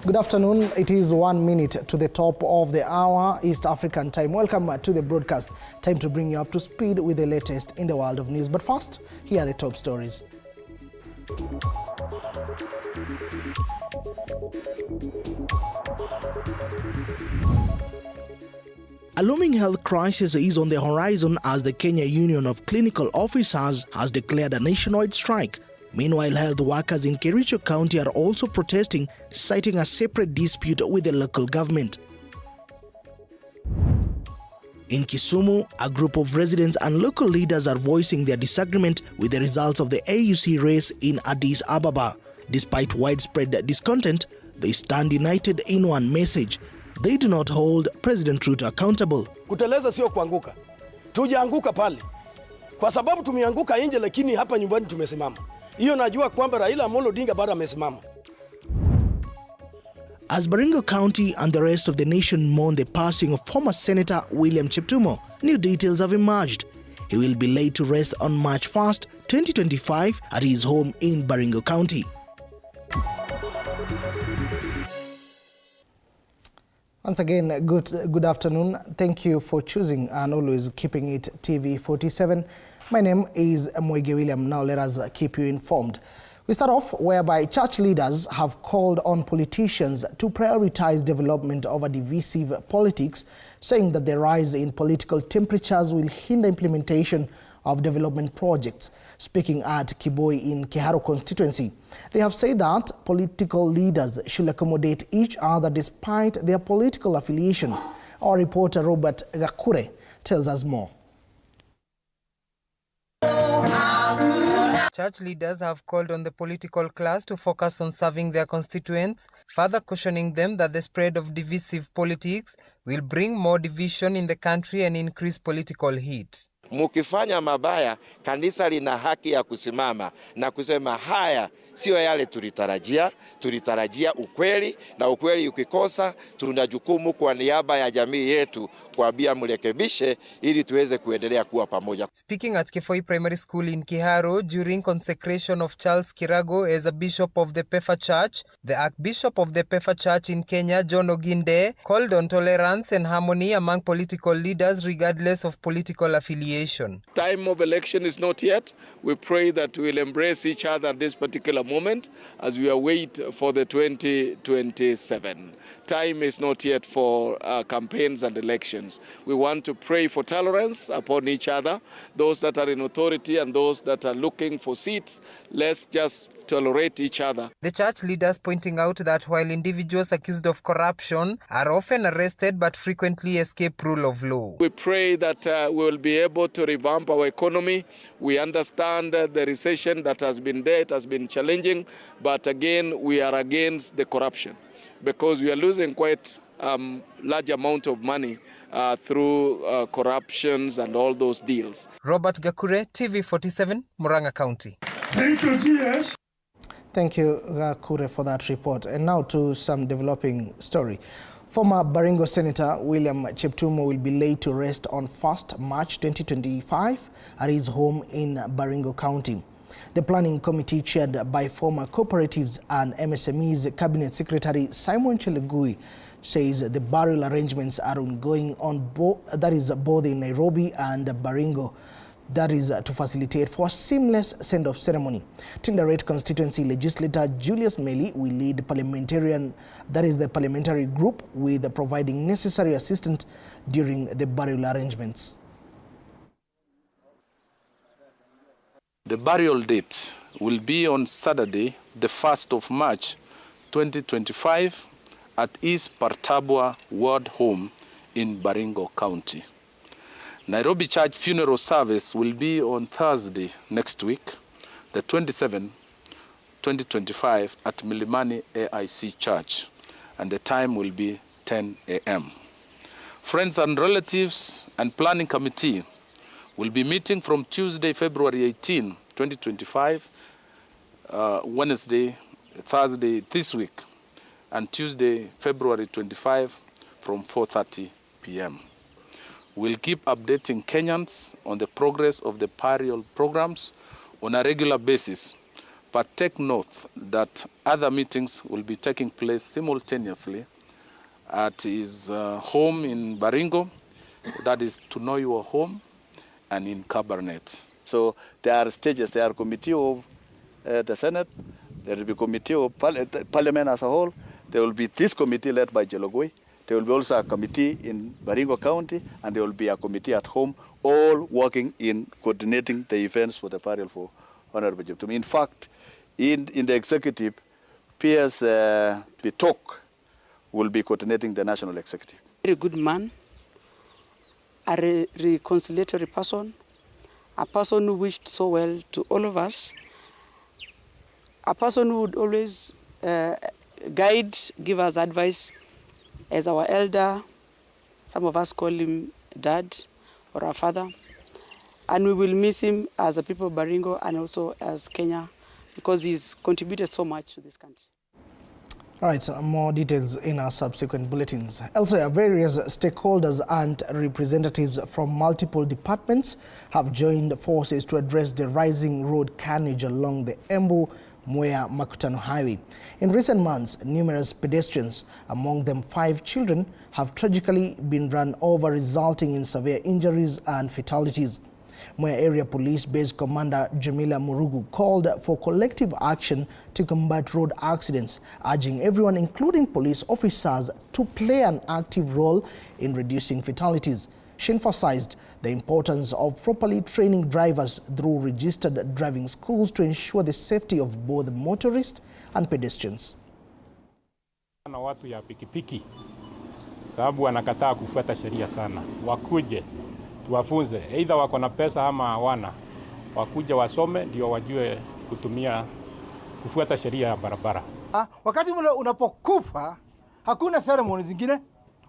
Good afternoon. It is 1 minute to the top of the hour, East African time. Welcome to the broadcast. Time to bring you up to speed with the latest in the world of news. But first, here are the top stories. A looming health crisis is on the horizon as the Kenya Union of Clinical Officers has declared a nationwide strike. Meanwhile, health workers in Kericho County are also protesting, citing a separate dispute with the local government. In Kisumu, a group of residents and local leaders are voicing their disagreement with the results of the AUC race in Addis Ababa. Despite widespread discontent, they stand united in one message. They do not hold President Ruto accountable. Kuteleza sio kuanguka. Tujaanguka pale. Kwa sababu tumeanguka nje lakini hapa nyumbani tumesimama. Hiyo najua kwamba Raila Amolo Odinga bado amesimama. As Baringo County and the rest of the nation mourn the passing of former Senator William Cheptumo, new details have emerged. He will be laid to rest on March 1st, 2025 at his home in Baringo County. Once again, good afternoon. Thank you for choosing and always keeping it TV47. My name is Moige. Now let us keep you informed. We start off whereby church leaders have called on politicians to prioritize development over divisive politics, saying that the rise in political temperatures will hinder implementation of development projects. Speaking at Kiboi in Kiharo constituency, they have said that political leaders should accommodate each other despite their political affiliation. Our reporter Robert Gakure tells us more. Church leaders have called on the political class to focus on serving their constituents, further cautioning them that the spread of divisive politics will bring more division in the country and increase political heat. Mukifanya mabaya, kanisa lina haki ya kusimama na kusema haya sio yale tulitarajia ukweli, na ukweli ukikosa tuna jukumu kwa niaba ya jamii yetu kuambia mrekebishe ili tuweze kuendelea kuwa pamoja. Speaking at Kefoi Primary School in Kiharo during consecration of Charles Kirago as a bishop of the Pefa Church, the Archbishop of the Pefa Church in Kenya, John Oginde, called on tolerance and harmony among political leaders regardless of political affiliation. Time of election is not yet. We pray that we'll embrace each other at this particular moment as we await for the 2027. Time is not yet for campaigns and elections. We want to pray for tolerance upon each other, those that are in authority and those that are looking for seats. Let's just tolerate each other. The church leaders pointing out that while individuals accused of corruption are often arrested but frequently escape rule of law. We pray that we will be able to revamp our economy. We understand the recession that has been there, it has been challenging, but again we are against the corruption because we are losing quite large amount of money through corruptions and all those deals. Robert Gakure, TV47, Murang'a County. Thank you, Gakure, for that report. And now to some developing story. Former Baringo Senator William Cheptumo will be laid to rest on 1st March 2025 at his home in Baringo County. The planning committee, chaired by former cooperatives and MSMEs Cabinet Secretary Simon Chelugui, says the burial arrangements are ongoing on both in Nairobi and Baringo. That is to facilitate for a seamless send-off ceremony. Tinderet constituency legislator Julius Meli will lead the parliamentary group with providing necessary assistance during the burial arrangements. The burial date will be on Saturday, the 1st of March 2025 at East Partabwa Ward Home in Baringo County. Nairobi Church funeral service will be on Thursday next week, the 27th, 2025 at Milimani AIC Church, and the time will be 10 a.m. Friends and relatives and planning committee will be meeting from Tuesday, February 18, 2025, Wednesday, Thursday this week, and Tuesday, February 25 from 4:30 p.m. We'll keep updating Kenyans on the progress of the burial programs on a regular basis, But take note that other meetings will be taking place simultaneously at his home in Baringo, that is to know your home, and in Cabernet. So there are stages. There are committee of the Senate, there will be committee of Parliament as a whole, there will be this committee led by Jelogoi, there will be also a committee in Baringo County, and there will be a committee at home, all working in coordinating the events for the burial for Honorable Cheptumo. In fact, in the executive, PS Bitok will be coordinating the national executive. Very good man, a reconciliatory person, a person who wished so well to all of us, a person who would always guide, give us advice as our elder. Some of us call him dad or our father. And we will miss him as a people of Baringo and also as Kenya, because he's contributed so much to this country. All right, so more details in our subsequent bulletins. Elsewhere, various stakeholders and representatives from multiple departments have joined forces to address the rising road carnage along the Embu-Mwea-Makutano Highway. In recent months, numerous pedestrians, among them 5 children, have tragically been run over, resulting in severe injuries and fatalities. Mwea Area Police Base Commander Jamila Murugu called for collective action to combat road accidents, urging everyone, including police officers, to play an active role in reducing fatalities. She emphasized the importance of properly training drivers through registered driving schools to ensure the safety of both motorists and pedestrians. Na watu ya pikipiki sababu wanakataa kufuata sheria sana, wakuje tuwafunze, either wako na pesa ama hawana, wakuje wasome ndio wajue kufuata sheria ya barabara. Wakati unapokufa hakuna ceremony zingine,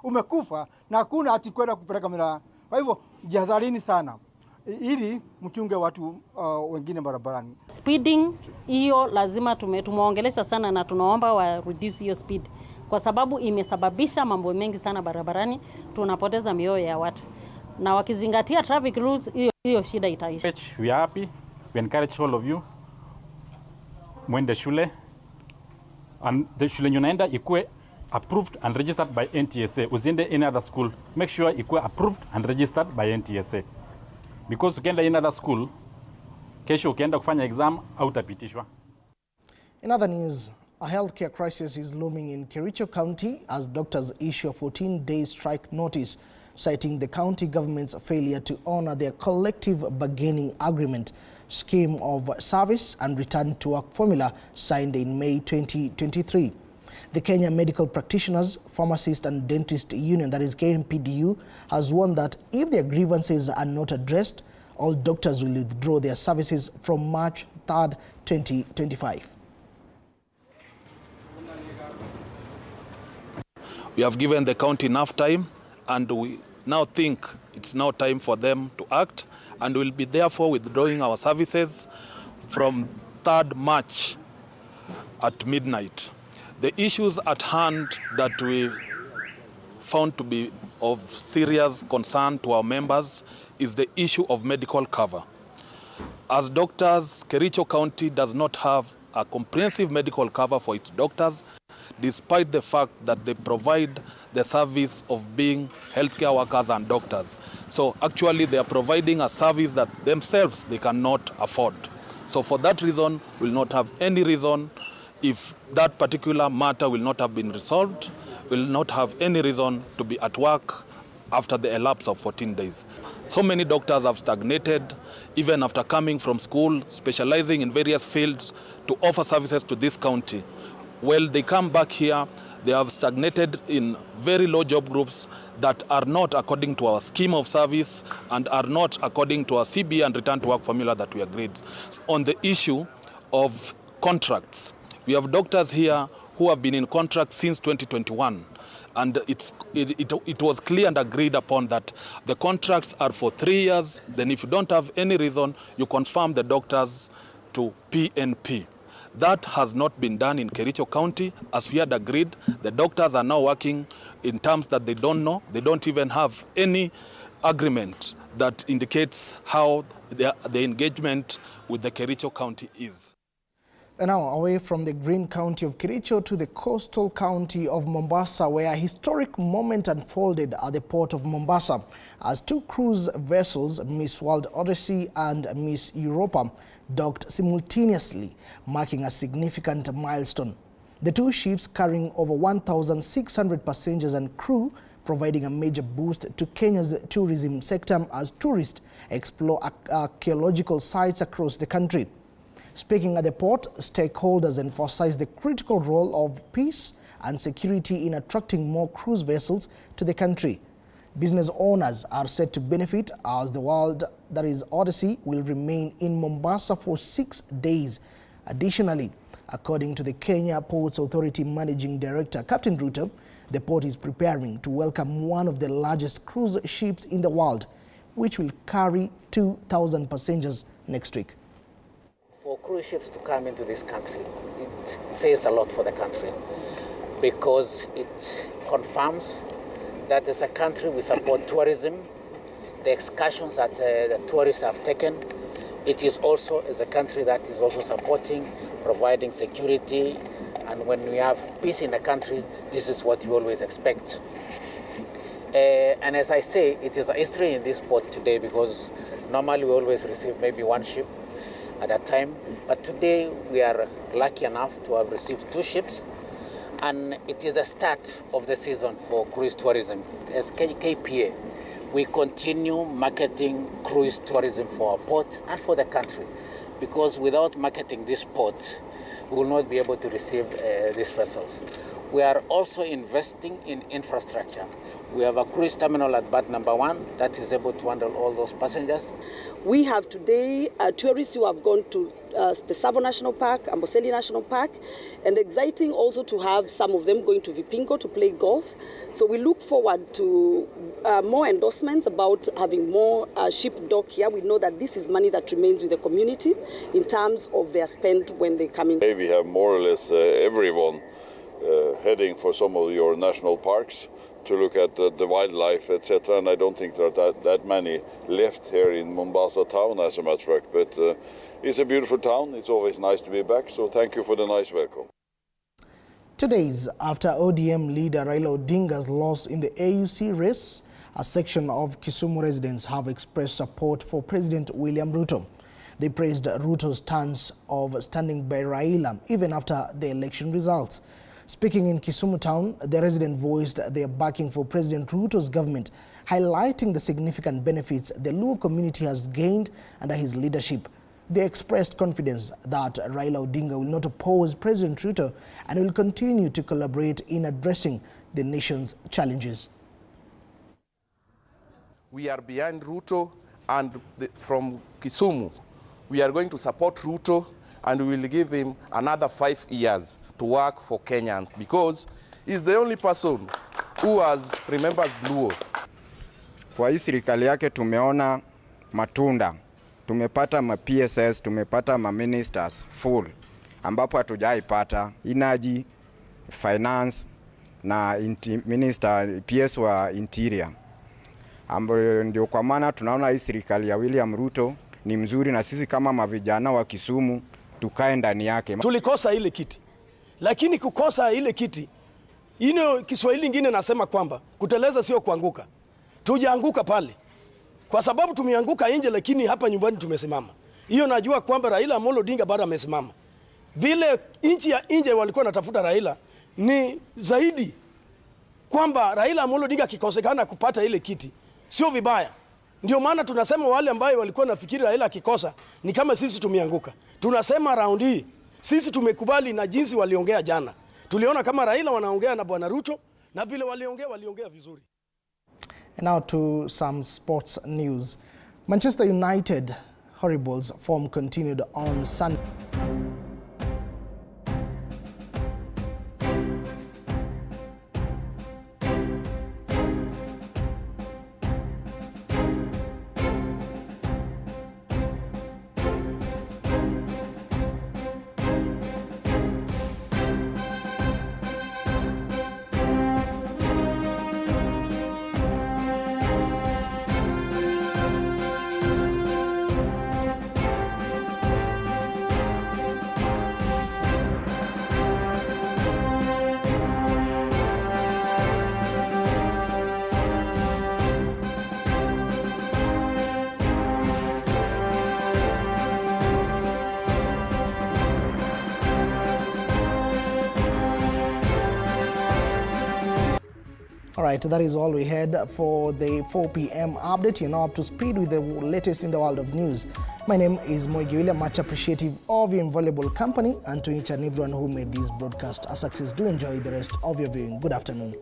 umekufa na hakuna ati kwenda kupeleka mila. Kwa hivyo jihadharini sana ili mchunge watu wengine barabarani. Speeding hiyo lazima tumeongelesha sana, na tunaomba wa reduce hiyo speed kwa sababu imesababisha mambo mengi sana barabarani, tunapoteza mioyo ya watu. Na wakizingatia traffic rules, hiyo shida itaisha. We are happy, we encourage all of you mwende shule, and the shule nyunaenda ikue approved and registered by NTSA. Usiende any other school, make sure ikue approved and registered by NTSA, because ukienda any other school, kesho ukienda kufanya exam hautapitishwa. In other news, a healthcare crisis is looming in Kericho County as doctors issue a 14-day strike notice, citing the county government's failure to honor their collective bargaining agreement scheme of service and return to work formula signed in May 2023. The Kenya Medical Practitioners, Pharmacist and Dentist Union, that is KMPDU, has warned that if their grievances are not addressed, all doctors will withdraw their services from March 3rd, 2025. We have given the county enough time, and we now think it's now time for them to act, and we'll be therefore withdrawing our services from 3rd March at midnight. The issues at hand that we found to be of serious concern to our members is the issue of medical cover. As doctors, Kericho County does not have a comprehensive medical cover for its doctors, despite the fact that they provide the service of being healthcare workers and doctors. So actually they are providing a service that themselves they cannot afford. So for that reason, we'll not have any reason, if that particular matter will not have been resolved, we'll not have any reason to be at work after the elapse of 14 days. So many doctors have stagnated, even after coming from school, specializing in various fields to offer services to this county. Well, they come back here, they have stagnated in very low job groups that are not according to our scheme of service and are not according to our CB and return to work formula that we agreed. On the issue of contracts, we have doctors here who have been in contracts since 2021. And it was clear and agreed upon that the contracts are for 3 years. Then if you don't have any reason, you confirm the doctors to PNP. That has not been done in Kericho County. As we had agreed, the doctors are now working in terms that they don't know. They don't even have any agreement that indicates how the engagement with the Kericho County is. And now, away from the green county of Kericho to the coastal county of Mombasa, where a historic moment unfolded at the port of Mombasa as two cruise vessels, Miss World Odyssey and Miss Europa, docked simultaneously, marking a significant milestone. The two ships, carrying over 1,600 passengers and crew, providing a major boost to Kenya's tourism sector as tourists explore archaeological sites across the country. Speaking at the port, stakeholders emphasized the critical role of peace and security in attracting more cruise vessels to the country. Business owners are set to benefit as the World Odyssey will remain in Mombasa for 6 days. Additionally, according to the Kenya Ports Authority Managing Director, Captain Ruto, the port is preparing to welcome one of the largest cruise ships in the world, which will carry 2,000 passengers next week. For cruise ships to come into this country, it says a lot for the country because it confirms that as a country we support tourism, the excursions that the tourists have taken. It is also as a country that is also supporting, providing security, and when we have peace in the country, this is what you always expect. And as I say, it is a history in this port today because normally we always receive maybe one ship at a time, but today we are lucky enough to have received two ships, and it is the start of the season for cruise tourism. As KPA, we continue marketing cruise tourism for our port and for the country, because without marketing this port, we will not be able to receive these vessels. We are also investing in infrastructure. We have a cruise terminal at berth number 1 that is able to handle all those passengers. We have today tourists who have gone to the Tsavo National Park, Amboseli National Park, and exciting also to have some of them going to Vipingo to play golf. So we look forward to more endorsements about having more ship dock here. We know that this is money that remains with the community in terms of their spend when they come in. We have more or less everyone heading for some of your national parks to look at the wildlife, etc. And I don't think there are that many left here in Mombasa town, as a matter of fact. But it's a beautiful town. It's always nice to be back. So thank you for the nice welcome. 2 days after ODM leader Raila Odinga's loss in the AUC race, a section of Kisumu residents have expressed support for President William Ruto. They praised Ruto's stance of standing by Raila even after the election results. Speaking in Kisumu town, the resident voiced their backing for President Ruto's government, highlighting the significant benefits the Luo community has gained under his leadership. They expressed confidence that Raila Odinga will not oppose President Ruto and will continue to collaborate in addressing the nation's challenges. We are behind Ruto, and from Kisumu, we are going to support Ruto, and we will give him another 5 years to work for Kenyans, because he's the only person who has remembered Luo. Kwa hii serikali yake tumeona matunda. Tumepata ma PSS, tumepata ma ministers full, ambapo hatujaipata energy, finance na minister PS wa interior. Ambapo ndio kwa maana tunaona hii serikali ya William Ruto ni mzuri, na sisi kama mavijana wa Kisumu tukae ndani yake. Tulikosa ile kiti, lakini kukosa ile kiti, Kiswahili kingine nasema kwamba kuteleza sio kuanguka. Tujaanguka pale kwa sababu tumeanguka nje, lakini hapa nyumbani tumesimama. Hiyo najua kwamba Raila Amolo Odinga bado amesimama. Vile nchi ya nje walikuwa natafuta Raila ni zaidi kwamba Raila Amolo Odinga akikosekana kupata ile kiti sio vibaya. Ndio maana tunasema wale ambao walikuwa nafikiri Raila akikosa ni kama sisi tumeanguka. Tunasema round hii sisi tumekubali na jinsi waliongea jana. Tuliona kama Raila wanaongea na Bwana Ruto, na vile waliongea vizuri. And now to some sports news. Manchester United Horribles form continued on Sunday. All right, that is all we had for the 4 p.m. update. You're now up to speed with the latest in the world of news. My name is Moige, much appreciative of your invaluable company, and to each and everyone who made this broadcast a success. Do enjoy the rest of your viewing. Good afternoon.